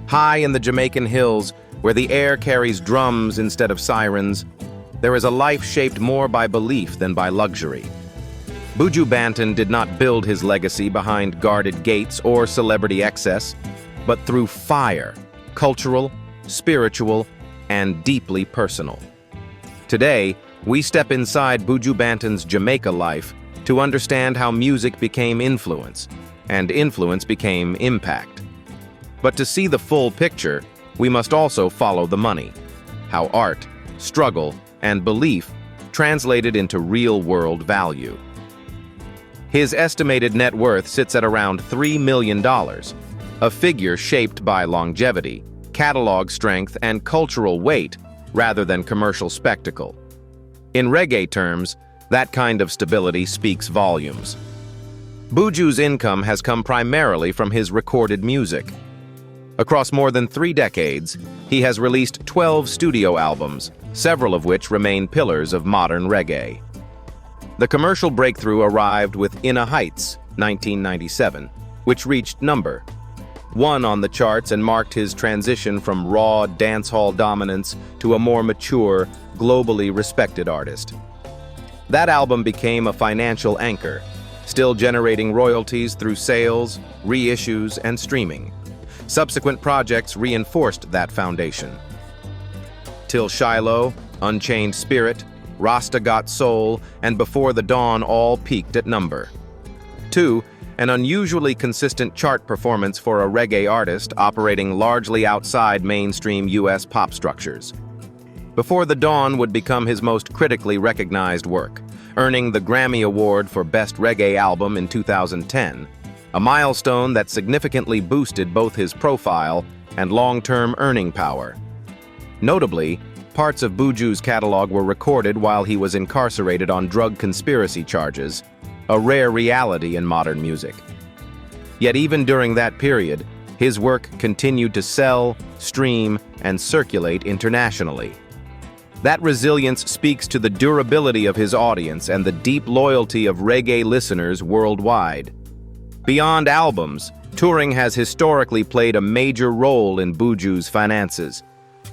High in the Jamaican hills, where the air carries drums instead of sirens, there is a life shaped more by belief than by luxury. Buju Banton did not build his legacy behind guarded gates or celebrity excess, but through fire, cultural, spiritual, and deeply personal. Today, we step inside Buju Banton's Jamaica life to understand how music became influence, and influence became impact. But to see the full picture, we must also follow the money, how art, struggle, and belief translated into real-world value. His estimated net worth sits at around $3 million, a figure shaped by longevity, catalog strength, and cultural weight rather than commercial spectacle. In reggae terms, that kind of stability speaks volumes. Buju's income has come primarily from his recorded music. Across more than 3 decades, he has released 12 studio albums, several of which remain pillars of modern reggae. The commercial breakthrough arrived with Inna Heights, 1997, which reached number 1 on the charts and marked his transition from raw dancehall dominance to a more mature, globally respected artist. That album became a financial anchor, still generating royalties through sales, reissues, and streaming. Subsequent projects reinforced that foundation. Till Shiloh, Unchained Spirit, Rasta Got Soul, and Before the Dawn all peaked at number 2, an unusually consistent chart performance for a reggae artist operating largely outside mainstream U.S. pop structures. Before the Dawn would become his most critically recognized work, earning the Grammy Award for Best Reggae Album in 2010, a milestone that significantly boosted both his profile and long-term earning power. Notably, parts of Buju's catalog were recorded while he was incarcerated on drug conspiracy charges, a rare reality in modern music. Yet even during that period, his work continued to sell, stream, and circulate internationally. That resilience speaks to the durability of his audience and the deep loyalty of reggae listeners worldwide. Beyond albums, touring has historically played a major role in Buju's finances.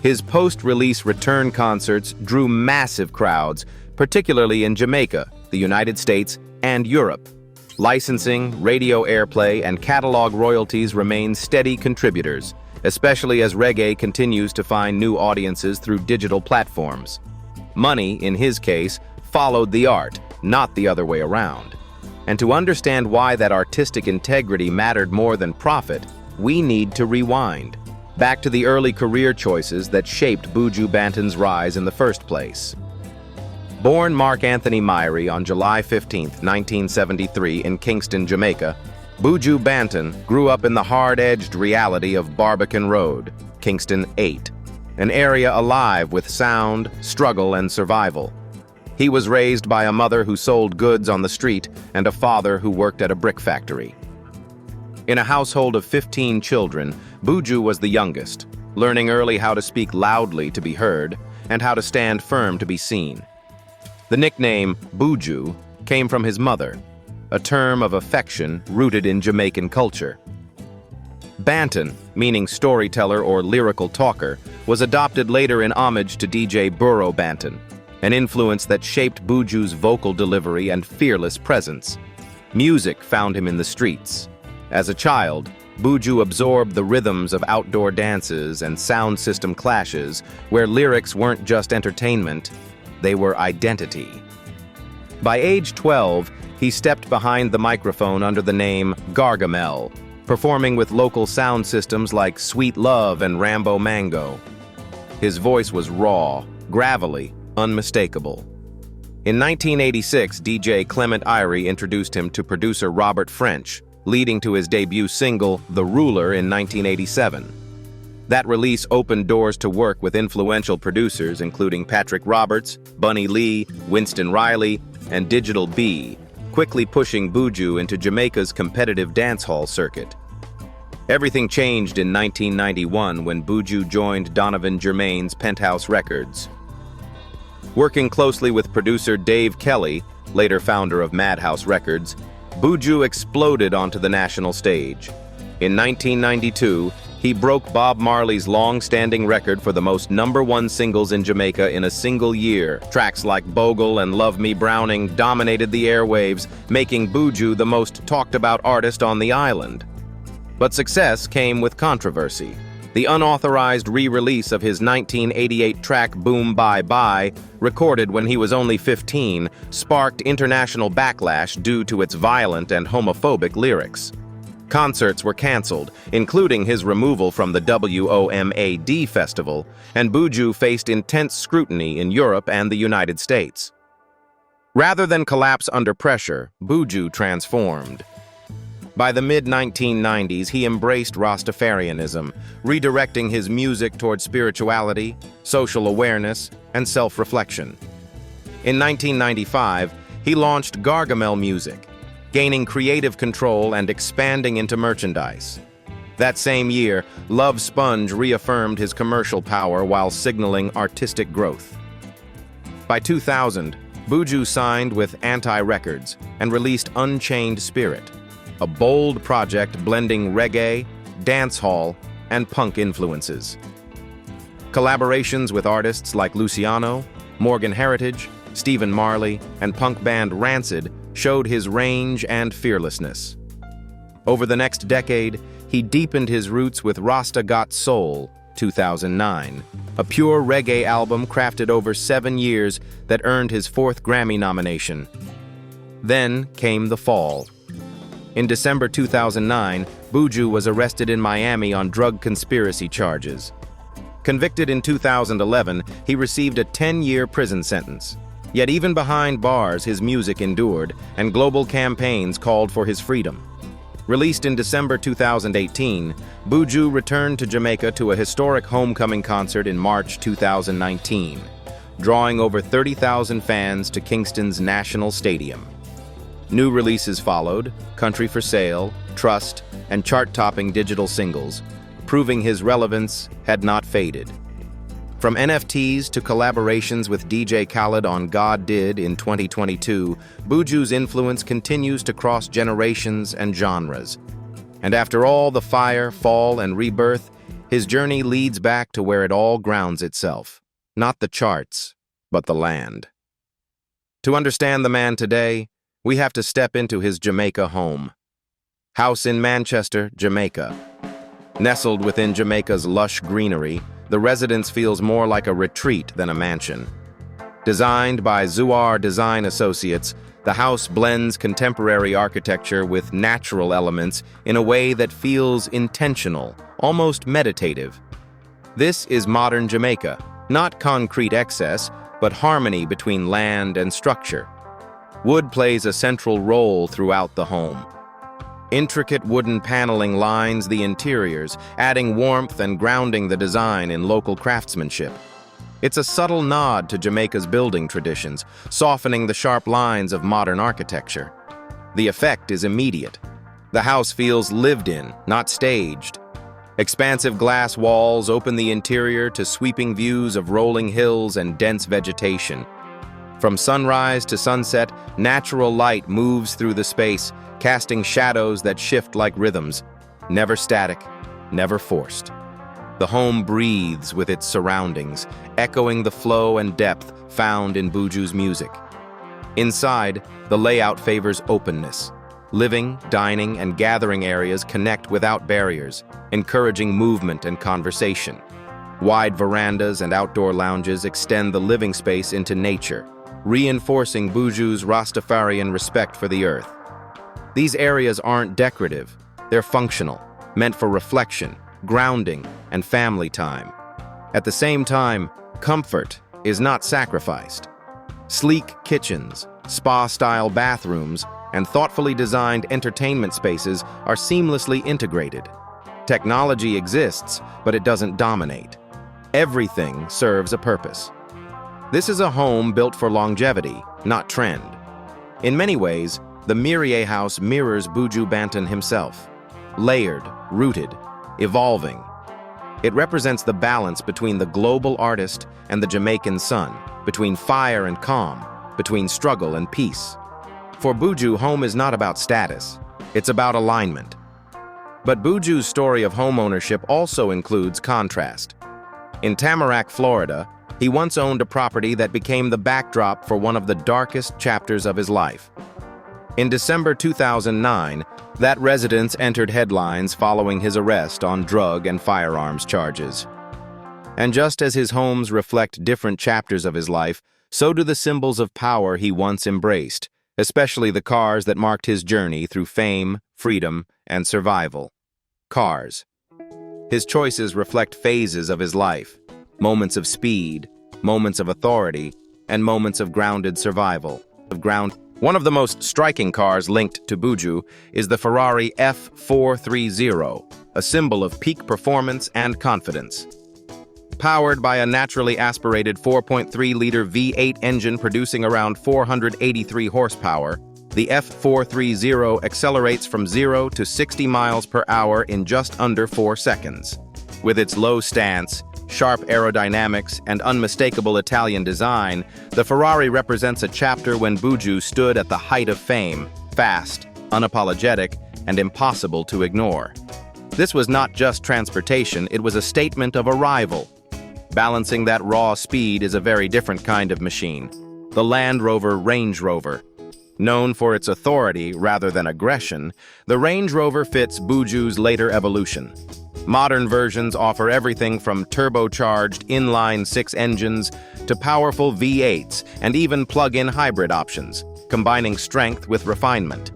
His post-release return concerts drew massive crowds, particularly in Jamaica, the United States, and Europe. Licensing, radio airplay, and catalog royalties remain steady contributors, especially as reggae continues to find new audiences through digital platforms. Money, in his case, followed the art, not the other way around. And to understand why that artistic integrity mattered more than profit, we need to rewind back to the early career choices that shaped Buju Banton's rise in the first place. Born Mark Anthony Myrie on July 15, 1973 in Kingston, Jamaica, Buju Banton grew up in the hard-edged reality of Barbican Road, Kingston 8, an area alive with sound, struggle, and survival. He was raised by a mother who sold goods on the street and a father who worked at a brick factory. In a household of 15 children, Buju was the youngest, learning early how to speak loudly to be heard and how to stand firm to be seen. The nickname Buju came from his mother, a term of affection rooted in Jamaican culture. Banton, meaning storyteller or lyrical talker, was adopted later in homage to DJ Buju Banton, an influence that shaped Buju's vocal delivery and fearless presence. Music found him in the streets. As a child, Buju absorbed the rhythms of outdoor dances and sound system clashes, where lyrics weren't just entertainment, they were identity. By age 12, he stepped behind the microphone under the name Gargamel, performing with local sound systems like Sweet Love and Rambo Mango. His voice was raw, gravelly, unmistakable. In 1986, DJ Clement Irie introduced him to producer Robert French, leading to his debut single, The Ruler, in 1987. That release opened doors to work with influential producers including Patrick Roberts, Bunny Lee, Winston Riley, and Digital B, quickly pushing Buju into Jamaica's competitive dancehall circuit. Everything changed in 1991 when Buju joined Donovan Germain's Penthouse Records. Working closely with producer Dave Kelly, later founder of Madhouse Records, Buju exploded onto the national stage. In 1992, He broke Bob Marley's long-standing record for the most #1 singles in Jamaica in a single year. Tracks like Bogle and Love Me Browning dominated the airwaves, making Buju the most talked-about artist on the island. But success came with controversy. The unauthorized re-release of his 1988 track Boom Bye Bye, recorded when he was only 15, sparked international backlash due to its violent and homophobic lyrics. Concerts were cancelled, including his removal from the WOMAD festival, and Buju faced intense scrutiny in Europe and the United States. Rather than collapse under pressure, Buju transformed. By the mid-1990s, he embraced Rastafarianism, redirecting his music toward spirituality, social awareness, and self-reflection. In 1995, he launched Gargamel Music, gaining creative control and expanding into merchandise. That same year, Love Sponge reaffirmed his commercial power while signaling artistic growth. By 2000, Buju signed with Anti Records and released Unchained Spirit, a bold project blending reggae, dancehall, and punk influences. Collaborations with artists like Luciano, Morgan Heritage, Stephen Marley, and punk band Rancid showed his range and fearlessness. Over the next decade, he deepened his roots with Rasta Got Soul, 2009, a pure reggae album crafted over 7 years that earned his 4th Grammy nomination. Then came the fall. In December 2009, Buju was arrested in Miami on drug conspiracy charges. Convicted in 2011, he received a 10-year prison sentence. Yet even behind bars, his music endured, and global campaigns called for his freedom. Released in December 2018, Buju returned to Jamaica to a historic homecoming concert in March 2019, drawing over 30,000 fans to Kingston's National Stadium. New releases followed: Country for Sale, Trust, and chart-topping digital singles, proving his relevance had not faded. From NFTs to collaborations with DJ Khaled on God Did in 2022, Buju's influence continues to cross generations and genres. And after all the fire, fall, and rebirth, his journey leads back to where it all grounds itself. Not the charts, but the land. To understand the man today, we have to step into his Jamaica home. House in Manchester, Jamaica. Nestled within Jamaica's lush greenery, the residence feels more like a retreat than a mansion. Designed by Zuar Design Associates, the house blends contemporary architecture with natural elements in a way that feels intentional, almost meditative. This is modern Jamaica, not concrete excess, but harmony between land and structure. Wood plays a central role throughout the home. Intricate wooden paneling lines the interiors, adding warmth and grounding the design in local craftsmanship. It's a subtle nod to Jamaica's building traditions, softening the sharp lines of modern architecture. The effect is immediate. The house feels lived in, not staged. Expansive glass walls open the interior to sweeping views of rolling hills and dense vegetation. From sunrise to sunset, natural light moves through the space, casting shadows that shift like rhythms, never static, never forced. The home breathes with its surroundings, echoing the flow and depth found in Buju's music. Inside, the layout favors openness. Living, dining, and gathering areas connect without barriers, encouraging movement and conversation. Wide verandas and outdoor lounges extend the living space into nature, reinforcing Buju's Rastafarian respect for the earth. These areas aren't decorative, they're functional, meant for reflection, grounding, and family time. At the same time, comfort is not sacrificed. Sleek kitchens, spa-style bathrooms, and thoughtfully designed entertainment spaces are seamlessly integrated. Technology exists, but it doesn't dominate. Everything serves a purpose. This is a home built for longevity, not trend. In many ways, the Mirie House mirrors Buju Banton himself. Layered, rooted, evolving. It represents the balance between the global artist and the Jamaican sun, between fire and calm, between struggle and peace. For Buju, home is not about status, it's about alignment. But Buju's story of homeownership also includes contrast. In Tamarack, Florida, he once owned a property that became the backdrop for one of the darkest chapters of his life. In December 2009, that residence entered headlines following his arrest on drug and firearms charges. And just as his homes reflect different chapters of his life, so do the symbols of power he once embraced, especially the cars that marked his journey through fame, freedom, and survival. Cars. His choices reflect phases of his life, moments of speed, moments of authority, and moments of grounded survival. One of the most striking cars linked to Buju is the Ferrari F430, a symbol of peak performance and confidence. Powered by a naturally aspirated 4.3-liter V8 engine producing around 483 horsepower, the F430 accelerates from 0 to 60 miles per hour in just under 4 seconds. With its low stance, sharp aerodynamics, and unmistakable Italian design, the Ferrari represents a chapter when Buju stood at the height of fame, fast, unapologetic, and impossible to ignore. This was not just transportation, it was a statement of arrival. Balancing that raw speed is a very different kind of machine, the Land Rover Range Rover. Known for its authority rather than aggression, the Range Rover fits Buju's later evolution. Modern versions offer everything from turbocharged inline-six engines to powerful V8s and even plug-in hybrid options, combining strength with refinement.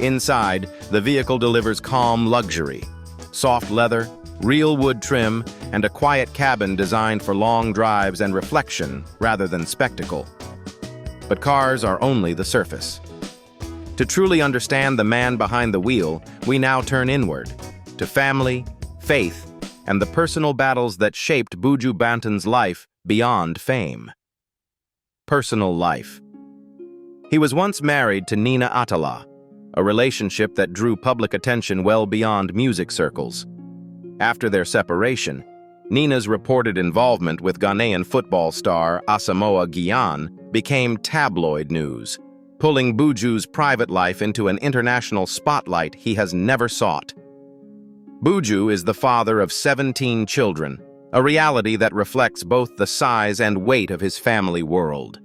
Inside, the vehicle delivers calm luxury, soft leather, real wood trim, and a quiet cabin designed for long drives and reflection rather than spectacle. But cars are only the surface. To truly understand the man behind the wheel, we now turn inward, to family, faith, and the personal battles that shaped Buju Banton's life beyond fame. Personal life. He was once married to Nina Atala, a relationship that drew public attention well beyond music circles. After their separation, Nina's reported involvement with Ghanaian football star Asamoah Gyan became tabloid news, pulling Buju's private life into an international spotlight he has never sought. Buju is the father of 17 children, a reality that reflects both the size and weight of his family world.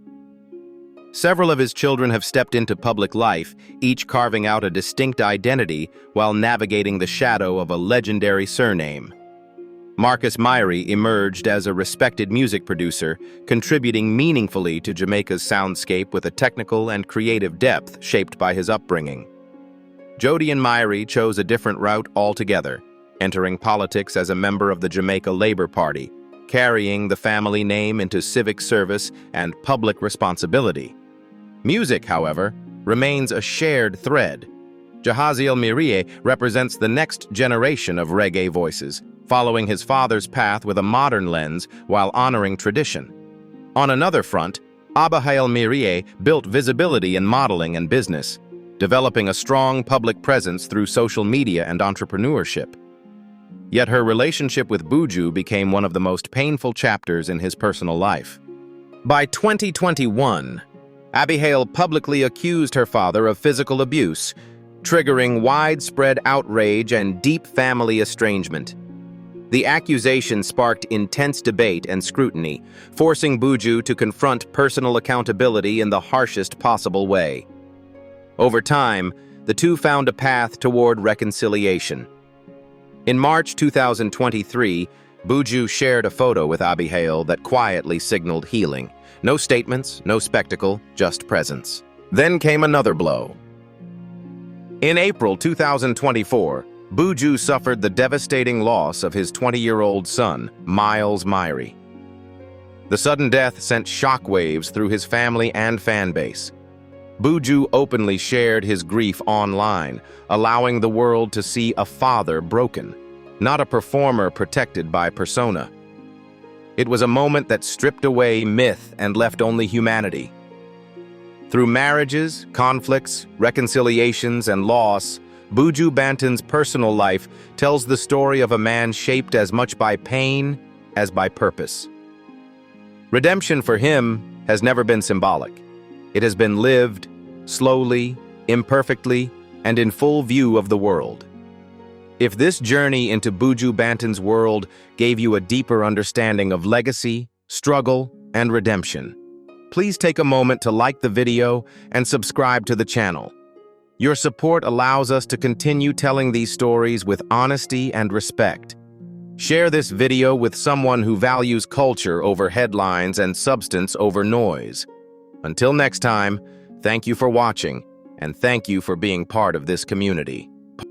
Several of his children have stepped into public life, each carving out a distinct identity while navigating the shadow of a legendary surname. Marcus Myrie emerged as a respected music producer, contributing meaningfully to Jamaica's soundscape with a technical and creative depth shaped by his upbringing. Jody and Myrie chose a different route altogether, entering politics as a member of the Jamaica Labour Party, carrying the family name into civic service and public responsibility. Music, however, remains a shared thread. Jahaziel Myrie represents the next generation of reggae voices, following his father's path with a modern lens while honoring tradition. On another front, Abihail Myrie built visibility in modeling and business, developing a strong public presence through social media and entrepreneurship. Yet her relationship with Buju became one of the most painful chapters in his personal life. By 2021, Abihail publicly accused her father of physical abuse, triggering widespread outrage and deep family estrangement. The accusation sparked intense debate and scrutiny, forcing Buju to confront personal accountability in the harshest possible way. Over time, the two found a path toward reconciliation. In March 2023, Buju shared a photo with Abihail that quietly signaled healing. No statements, no spectacle, just presence. Then came another blow. In April 2024, Buju suffered the devastating loss of his 20-year-old son, Miles Myrie. The sudden death sent shockwaves through his family and fan base. Buju openly shared his grief online, allowing the world to see a father broken, not a performer protected by persona. It was a moment that stripped away myth and left only humanity. Through marriages, conflicts, reconciliations, and loss, Buju Banton's personal life tells the story of a man shaped as much by pain as by purpose. Redemption for him has never been symbolic. It has been lived, slowly, imperfectly, and in full view of the world. If this journey into Buju Banton's world gave you a deeper understanding of legacy, struggle, and redemption, please take a moment to like the video and subscribe to the channel. Your support allows us to continue telling these stories with honesty and respect. Share this video with someone who values culture over headlines and substance over noise. Until next time, thank you for watching, and thank you for being part of this community.